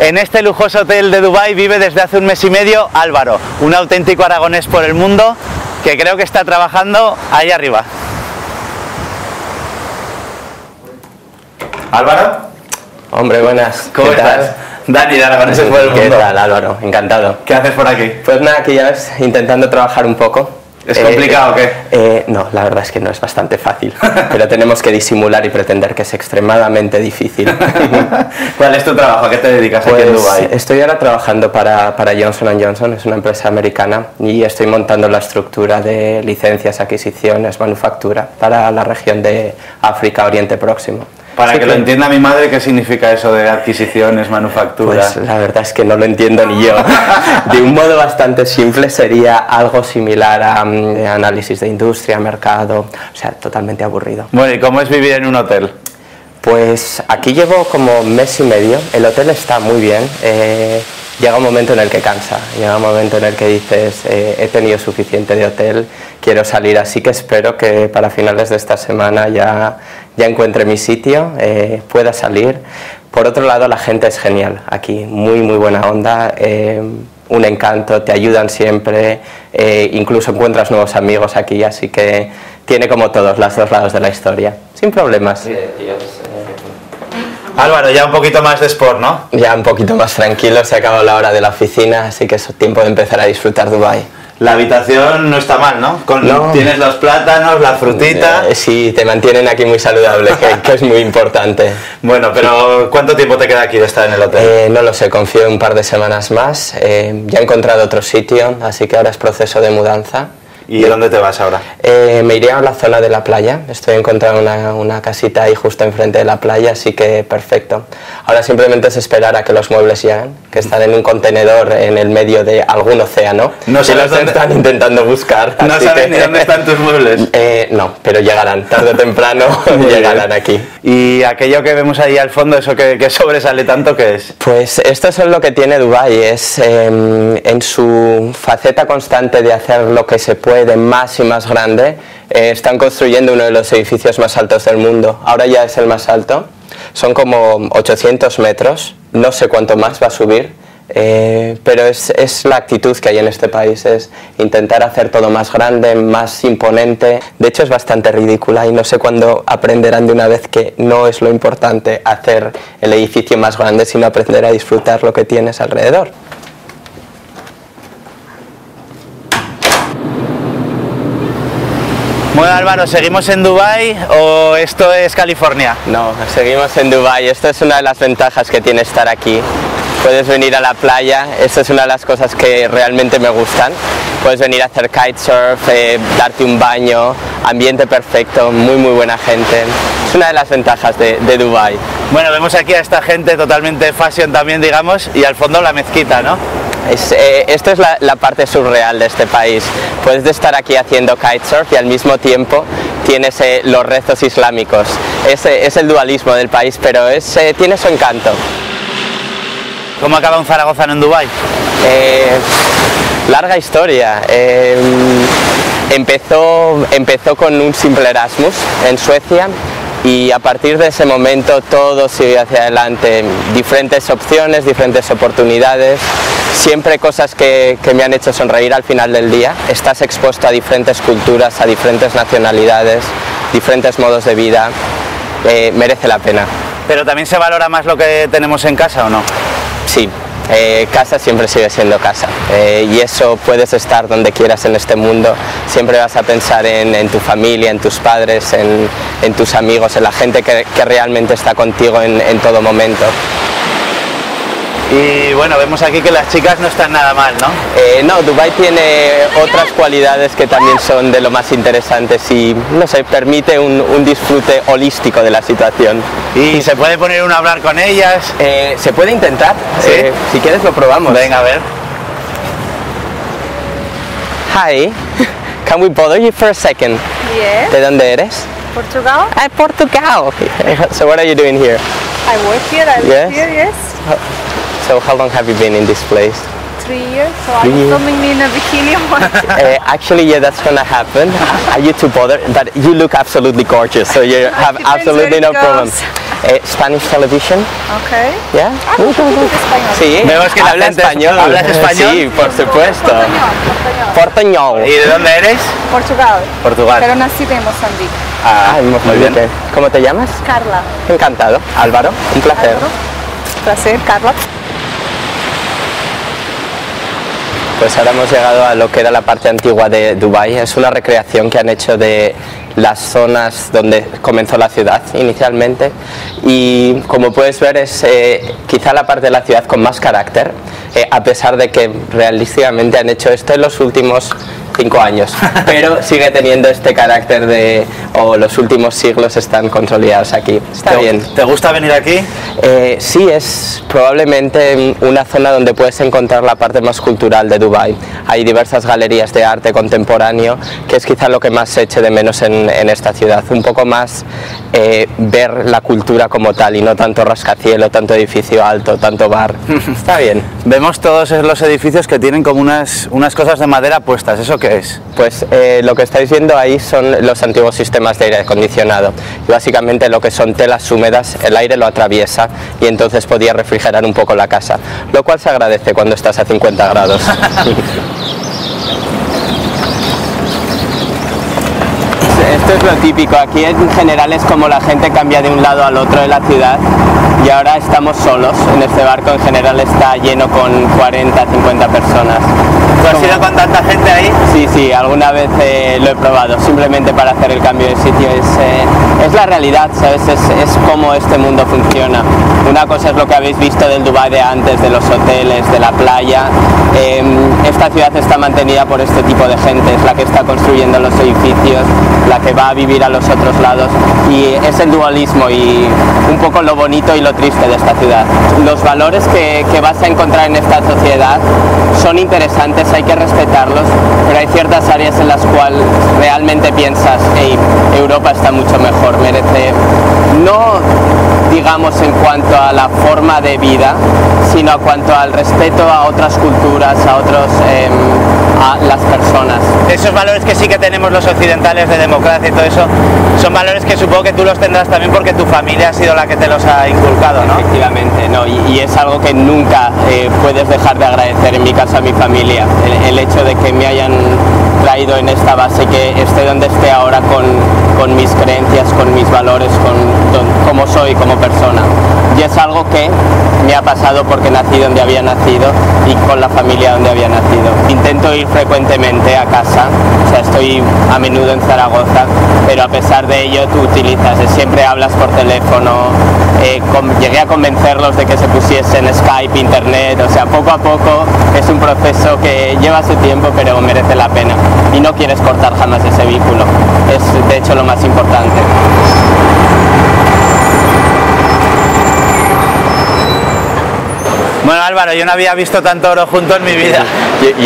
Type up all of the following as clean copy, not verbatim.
En este lujoso hotel de Dubái vive desde hace un mes y medio Álvaro, un auténtico aragonés por el mundo que creo que está trabajando ahí arriba. ¿Álvaro? Hombre, buenas. ¿Cómo estás? Dani de Aragoneses por el mundo. ¿Qué tal, Álvaro? Encantado. ¿Qué haces por aquí? Pues nada, aquí ya ves, intentando trabajar un poco. ¿Es complicado o qué? No, la verdad es que no es bastante fácil, pero tenemos que disimular y pretender que es extremadamente difícil. ¿Cuál es tu trabajo? ¿A qué te dedicas aquí en Dubái? Estoy ahora trabajando para Johnson & Johnson, es una empresa americana, y estoy montando la estructura de licencias, adquisiciones, manufactura para la región de África, Oriente Próximo. Para que lo entienda mi madre, ¿qué significa eso de adquisiciones, manufactura? Pues la verdad es que no lo entiendo ni yo. De un modo bastante simple sería algo similar a análisis de industria, mercado, o sea, totalmente aburrido. Bueno, ¿y cómo es vivir en un hotel? Pues aquí llevo como mes y medio, el hotel está muy bien, llega un momento en el que cansa, llega un momento en el que dices he tenido suficiente de hotel, quiero salir, así que espero que para finales de esta semana ya encuentre mi sitio, pueda salir. Por otro lado, la gente es genial aquí, muy buena onda, un encanto, te ayudan siempre, incluso encuentras nuevos amigos aquí, así que tiene como todos los dos lados de la historia, sin problemas. Álvaro, ya un poquito más de sport, ¿no? Ya un poquito más tranquilo, se ha acabado la hora de la oficina, así que es tiempo de empezar a disfrutar Dubái. La habitación no está mal, ¿no? No. Tienes los plátanos, la frutita... Sí, te mantienen aquí muy saludable, que es muy importante. Bueno, pero ¿cuánto tiempo te queda aquí de estar en el hotel? No lo sé, confío en un par de semanas más. Ya he encontrado otro sitio, así que ahora es proceso de mudanza. ¿Y dónde te vas ahora? Me iré a la zona de la playa, estoy encontrando una casita ahí justo enfrente de la playa, así que perfecto. Ahora simplemente es esperar a que los muebles lleguen, que están en un contenedor en el medio de algún océano. No sé, los están intentando buscar. ¿No sabes ni dónde están tus muebles? No, pero llegarán, tarde o temprano llegarán aquí. ¿Y aquello que vemos ahí al fondo, eso que sobresale tanto, qué es? Pues esto es lo que tiene Dubái, es en su faceta constante de hacer lo que se puede más y más grande, están construyendo uno de los edificios más altos del mundo, ahora ya es el más alto, son como 800 metros, no sé cuánto más va a subir, pero es la actitud que hay en este país, es intentar hacer todo más grande, más imponente. De hecho es bastante ridícula y no sé cuándo aprenderán de una vez que no es lo importante hacer el edificio más grande, sino aprender a disfrutar lo que tienes alrededor. Bueno, Álvaro, ¿seguimos en Dubái o esto es California? No, seguimos en Dubái. Esto es una de las ventajas que tiene estar aquí. Puedes venir a la playa, esta es una de las cosas que realmente me gustan. Puedes venir a hacer kitesurf, darte un baño, ambiente perfecto, muy buena gente. Es una de las ventajas de Dubái. Bueno, vemos aquí a esta gente totalmente fashion también, digamos, y al fondo la mezquita, ¿no? Esto es la parte surreal de este país. Puedes estar aquí haciendo kitesurf y al mismo tiempo tienes los rezos islámicos. Es el dualismo del país, pero tiene su encanto. ¿Cómo acaba un zaragozano en Dubái? Larga historia. Empezó con un simple Erasmus en Suecia. Y a partir de ese momento todo sigue hacia adelante, diferentes opciones, diferentes oportunidades, siempre cosas que me han hecho sonreír al final del día. Estás expuesto a diferentes culturas, a diferentes nacionalidades, diferentes modos de vida, merece la pena. ¿Pero también se valora más lo que tenemos en casa o no? Sí. Casa siempre sigue siendo casa y eso puedes estar donde quieras en este mundo, siempre vas a pensar en tu familia, en tus padres, en tus amigos, en la gente que realmente está contigo en todo momento. Y bueno, vemos aquí que las chicas no están nada mal, ¿no? No, Dubái tiene otras cualidades que también son de lo más interesantes y, no sé, permite un disfrute holístico de la situación. ¿Y se puede poner uno a hablar con ellas? Se puede intentar, ¿sí? Si quieres lo probamos. Venga, a ver. Hi, can we bother you for a second? Yes. ¿De dónde eres? Portugal. Portugal. So what are you doing here? I work here. I live Yes? here. Yes. So how long have you been in this place? 3 years, so are 3 you years. filming me in a bikini or what? Actually, yeah, that's gonna happen. Are you too bothered? But you look absolutely gorgeous, so you have Depends absolutely where no it problem. goes. Spanish television, Okay. yeah? Ah, un poquito de español. Sí, Vemos que el habla acento es- español. ¿hablas español? Sí, por supuesto. Portuñol. Portuñol. ¿Y de dónde eres? Portugal. Portugal. Pero nací en Mozambique. Ah, muy bien. ¿Cómo te llamas? Carla. Encantado. Álvaro, un placer. Álvaro. Placer, Carla. Pues ahora hemos llegado a lo que era la parte antigua de Dubái. Es una recreación que han hecho de las zonas donde comenzó la ciudad inicialmente, y como puedes ver es quizá la parte de la ciudad con más carácter, a pesar de que realísticamente han hecho esto en los últimos 5 años, pero sigue teniendo este carácter de, los últimos siglos están consolidados aquí. Está bien. ¿Te gusta venir aquí? Sí, es probablemente una zona donde puedes encontrar la parte más cultural de Dubái. Hay diversas galerías de arte contemporáneo, que es quizá lo que más se eche de menos en esta ciudad. Un poco más ver la cultura como tal y no tanto rascacielos, tanto edificio alto, tanto bar. Está bien. Vemos todos los edificios que tienen como unas cosas de madera puestas. ¿Eso qué es? Pues lo que estáis viendo ahí son los antiguos sistemas de aire acondicionado. Y básicamente lo que son telas húmedas, el aire lo atraviesa y entonces podía refrigerar un poco la casa, lo cual se agradece cuando estás a 50 grados. Esto es lo típico, aquí en general es como la gente cambia de un lado al otro de la ciudad, y ahora estamos solos. En este barco en general está lleno con 40, 50 personas. ¿Tú has ido con tanta gente ahí? Sí, sí, alguna vez lo he probado, simplemente para hacer el cambio de sitio. Es la realidad, ¿sabes? Es cómo este mundo funciona. Una cosa es lo que habéis visto del Dubái de antes, de los hoteles, de la playa. Esta ciudad está mantenida por este tipo de gente, es la que está construyendo los edificios, la que va a vivir a los otros lados, y es el dualismo y un poco lo bonito y lo triste de esta ciudad. Los valores que vas a encontrar en esta sociedad son interesantes, hay que respetarlos, pero hay ciertas áreas en las cuales realmente piensas, hey, Europa está mucho mejor, merece, no digamos en cuanto a la forma de vida, sino en cuanto al respeto a otras culturas, a las personas. Esos valores que sí que tenemos los occidentales de democracia y todo eso, son valores que supongo que tú los tendrás también porque tu familia ha sido la que te los ha inculcado, ¿no? Efectivamente, no, y es algo que nunca puedes dejar de agradecer, en mi caso a mi familia, el hecho de que me hayan traído en esta base, que esté donde esté ahora con mis creencias, con mis valores, con cómo soy como persona. Y es algo que me ha pasado porque nací donde había nacido y con la familia donde había nacido. Intento ir frecuentemente a casa, o sea, estoy a menudo en Zaragoza, pero a pesar de ello tú utilizas, siempre hablas por teléfono, llegué a convencerlos de que se pusiesen Skype, Internet, o sea, poco a poco es un proceso que lleva su tiempo, pero merece la pena y no quieres cortar jamás ese vínculo, es de hecho lo más importante. Bueno, Álvaro, yo no había visto tanto oro junto en mi vida.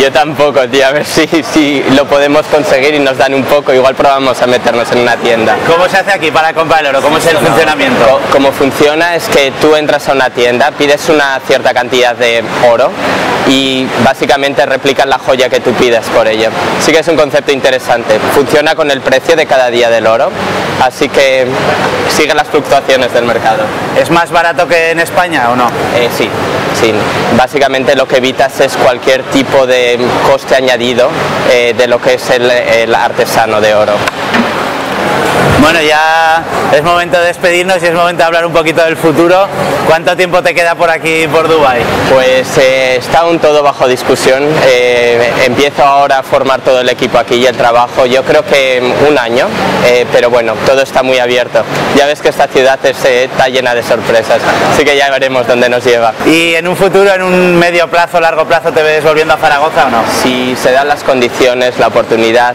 Yo tampoco, tío, a ver si lo podemos conseguir y nos dan un poco, igual probamos a meternos en una tienda. ¿Cómo se hace aquí para comprar el oro? ¿Cómo es el funcionamiento? Como funciona es que tú entras a una tienda, pides una cierta cantidad de oro y básicamente replican la joya que tú pides por ello. Sí que es un concepto interesante, funciona con el precio de cada día del oro, así que sigue las fluctuaciones del mercado. ¿Es más barato que en España o no? Sí. Básicamente lo que evitas es cualquier tipo de coste añadido de lo que es el artesano de oro. Bueno, ya es momento de despedirnos y es momento de hablar un poquito del futuro. ¿Cuánto tiempo te queda por aquí, por Dubái? Pues está aún todo bajo discusión. Empiezo ahora a formar todo el equipo aquí y el trabajo. Yo creo que un año, pero bueno, todo está muy abierto. Ya ves que esta ciudad está llena de sorpresas, así que ya veremos dónde nos lleva. ¿Y en un futuro, en un medio plazo, largo plazo, te ves volviendo a Zaragoza o no? Si se dan las condiciones, la oportunidad,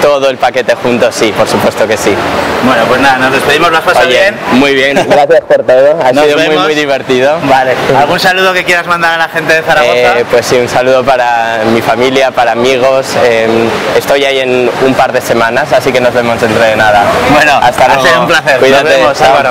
todo el paquete juntos, sí, por supuesto que sí. Bueno, pues nada, nos despedimos, ¿lo has pasado bien? Muy bien, gracias por todo, ha sido vemos. muy divertido. Vale, ¿algún saludo que quieras mandar a la gente de Zaragoza? Pues sí, un saludo para mi familia, para amigos, estoy ahí en un par de semanas, así que nos vemos dentro de nada. Bueno, hasta luego. Ha sido un placer. Cuídate, nos vemos, chao. Álvaro.